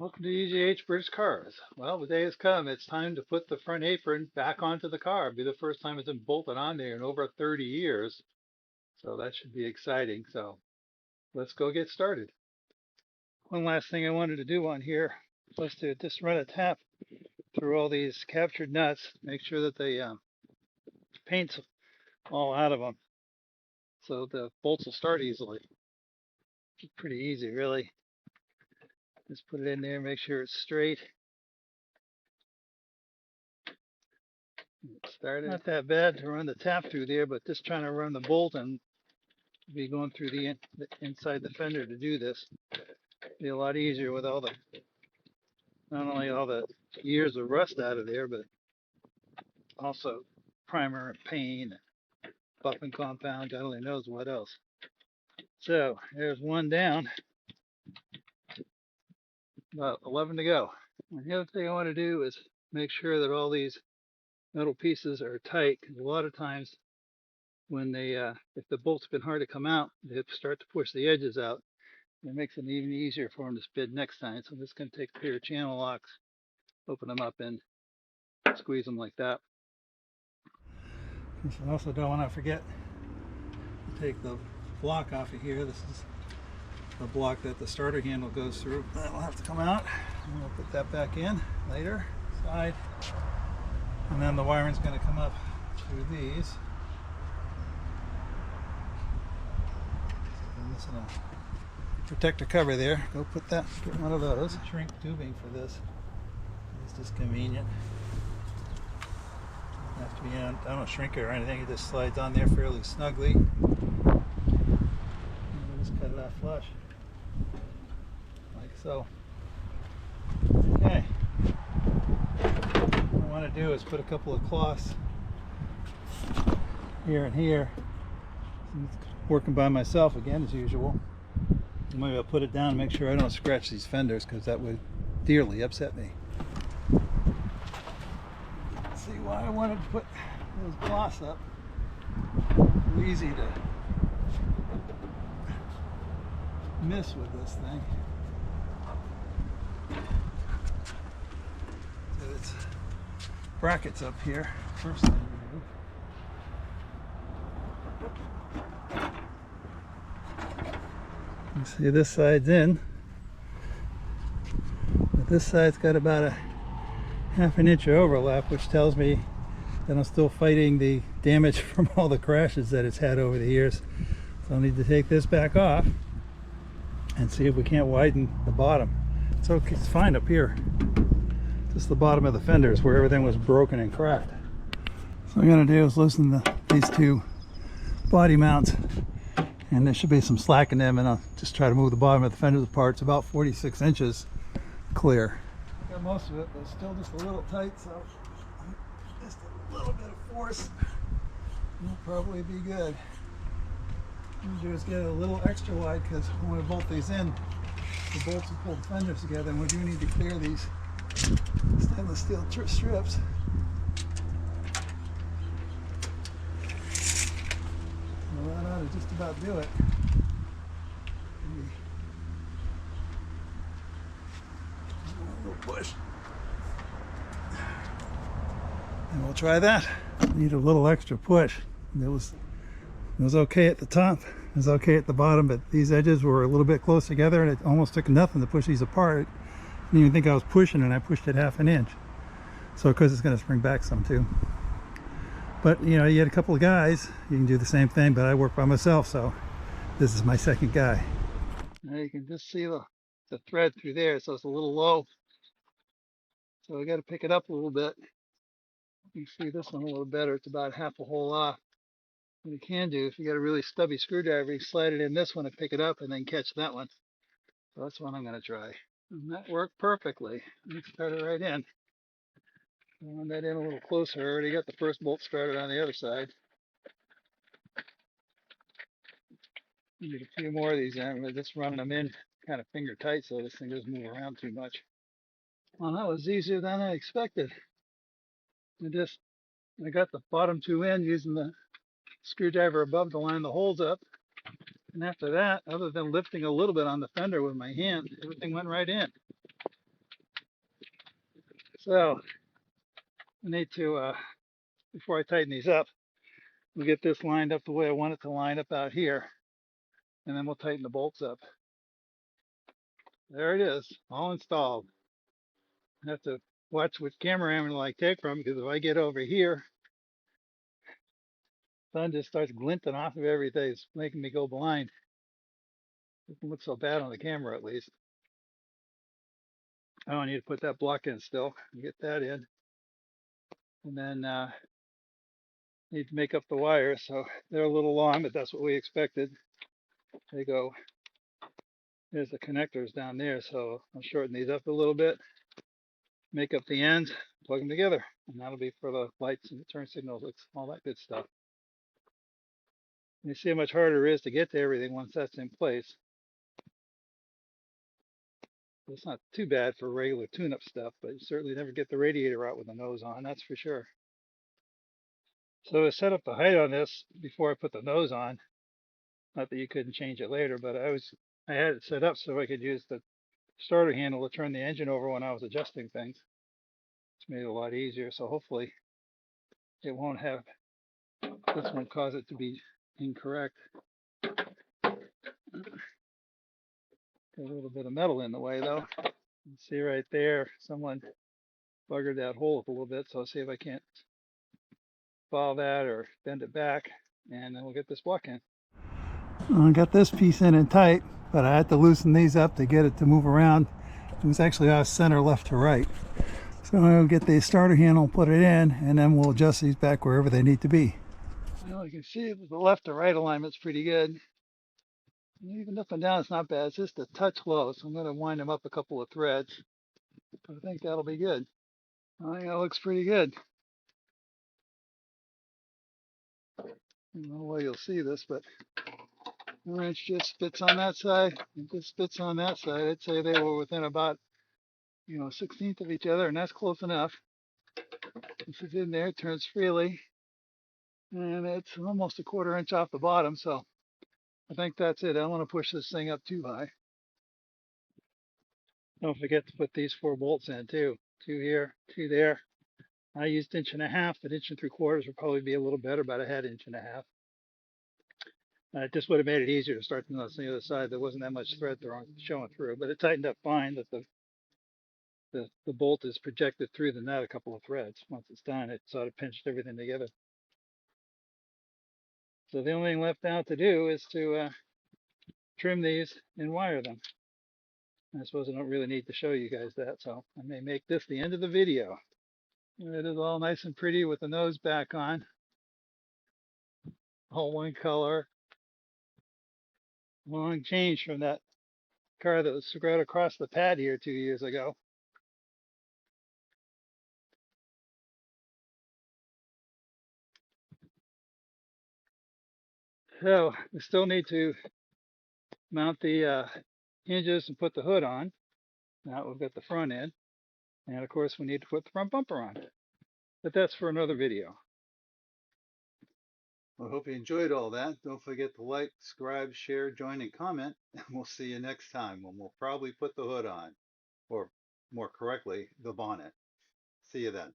Welcome to EGH British Cars. Well, the day has come. It's time to put the front apron back onto the car. It'll be the first time it's been bolted on there in over 30 years. So that should be exciting. So let's go get started. One last thing I wanted to do on here was to just run a tap through all these captured nuts, make sure that the paint's all out of them so the bolts will start easily. It's pretty easy, really. Just put it in there, make sure it's straight. Started. Not that bad to run the tap through there, but just trying to run the bolt and be going through the inside the fender to do this. Be a lot easier with all the, not only all the years of rust out of there, but also primer and paint, buffing compound, God only knows what else. So there's one down, about 11 to go. And the other thing I want to do is make sure that all these metal pieces are tight, because a lot of times when they, if the bolt's been hard to come out, they start to push the edges out. It makes it even easier for them to spin next time. So I'm just going to take a pair of channel locks, open them up and squeeze them like that. I also don't want to forget to take the block off of here. This is the block that the starter handle goes through. That'll have to come out. And we'll put that back in later. Side. And then the wiring's going to come up through these. I'm missing a protector cover there. Go put that, get one of those. Shrink tubing for this. It's just convenient. Have to be on, I don't shrink it or anything, it just slides on there fairly snugly. And we'll just cut it off flush. Like so. Okay. What I want to do is put a couple of cloths here and here. Working by myself again as usual. Maybe I'll put it down and make sure I don't scratch these fenders, because that would dearly upset me. Let's see why I wanted to put those cloths up. Too easy to miss with this thing. So it's brackets up here. First thing we do. You see this side's in, but this side's got about a ½ an inch of overlap, which tells me that I'm still fighting the damage from all the crashes that it's had over the years. So I'll need to take this back off and see if we can't widen the bottom. It's okay, it's fine up here. Just the bottom of the fenders where everything was broken and cracked. So what I'm gonna do is loosen these two body mounts, and there should be some slack in them, and I'll just try to move the bottom of the fenders apart. It's about 46 inches clear. Got most of it, but it's still just a little tight, so just a little bit of force will probably be good. What we'll do is get it a little extra wide, because when we bolt these in, the bolts will pull the fenders together, and we do need to clear these stainless steel strips. Well, that ought to just about do it. A little push. And we'll try that. Need a little extra push. It was okay at the top. It was okay at the bottom, but these edges were a little bit close together, and it almost took nothing to push these apart. I didn't even think I was pushing, and I pushed it ½ an inch. So of course it's going to spring back some too. But you know, you get a couple of guys, you can do the same thing, but I work by myself, so this is my second guy. Now you can just see the thread through there, so it's a little low. So I got to pick it up a little bit. You can see this one a little better. It's about ½ a hole off. What you can do, if you got a really stubby screwdriver, you slide it in this one and pick it up and then catch that one. So that's what I'm going to try. And that worked perfectly. Let's start it right in. I want that in a little closer. I already got the first bolt started on the other side. Need a few more of these in. We're just running them in kind of finger tight so this thing doesn't move around too much. Well, that was easier than I expected. I got the bottom two in using the screwdriver above to line the holes up. And after that, other than lifting a little bit on the fender with my hand, everything went right in. So I need to, before I tighten these up, we'll get this lined up the way I want it to line up out here, and then we'll tighten the bolts up. There it is, all installed. I have to watch which camera angle I take from, because if I get over here, sun just starts glinting off of everything. It's making me go blind. It doesn't look so bad on the camera, at least. Oh, I need to put that block in still, get that in. And then need to make up the wires. So they're a little long, but that's what we expected. They go, there's the connectors down there. So I'll shorten these up a little bit, make up the ends, plug them together. And that'll be for the lights and the turn signals, all that good stuff. You see how much harder it is to get to everything once that's in place. It's not too bad for regular tune-up stuff, but you certainly never get the radiator out with the nose on, that's for sure. So I set up the height on this before I put the nose on. Not that you couldn't change it later, but I had it set up so I could use the starter handle to turn the engine over when I was adjusting things. It's made it a lot easier, so hopefully it won't have, this won't cause it to be incorrect. Got a little bit of metal in the way though. You see right there, someone buggered that hole up a little bit, so I'll see if I can't follow that or bend it back, and then we'll get this block in. I got this piece in and tight, but I had to loosen these up to get it to move around. It was actually off center left to right. So I'll get the starter handle, put it in, and then we'll adjust these back wherever they need to be. Well, you can see the left to right alignment's pretty good. Even up and down, it's not bad. It's just a touch low, so I'm going to wind them up a couple of threads. But I think that'll be good. I think that looks pretty good. I don't know why you'll see this, but the wrench just fits on that side. It just fits on that side. I'd say they were within about, 1/16 of each other, and that's close enough. This is in there, it turns freely, and it's almost a 1/4 inch off the bottom, so I think that's it. I don't want to push this thing up too high. Don't forget to put these 4 bolts in too. 2 here, 2 there. I used 1.5 inches, but 1 3/4 would probably be a little better, but I had 1.5 inches. It just would have made it easier to start on the other side. There wasn't that much thread showing through, but it tightened up fine. That the bolt is projected through the nut a couple of threads. Once it's done, it sort of pinched everything together. So the only thing left now to do is to trim these and wire them. I suppose I don't really need to show you guys that, so I may make this the end of the video. It is all nice and pretty with the nose back on. All one color. Long change from that car that was screwed across the pad here 2 years ago. So we still need to mount the hinges and put the hood on. Now we've got the front end. And of course we need to put the front bumper on. But that's for another video. Well, I hope you enjoyed all that. Don't forget to like, subscribe, share, join, and comment. And we'll see you next time when we'll probably put the hood on. Or more correctly, the bonnet. See you then.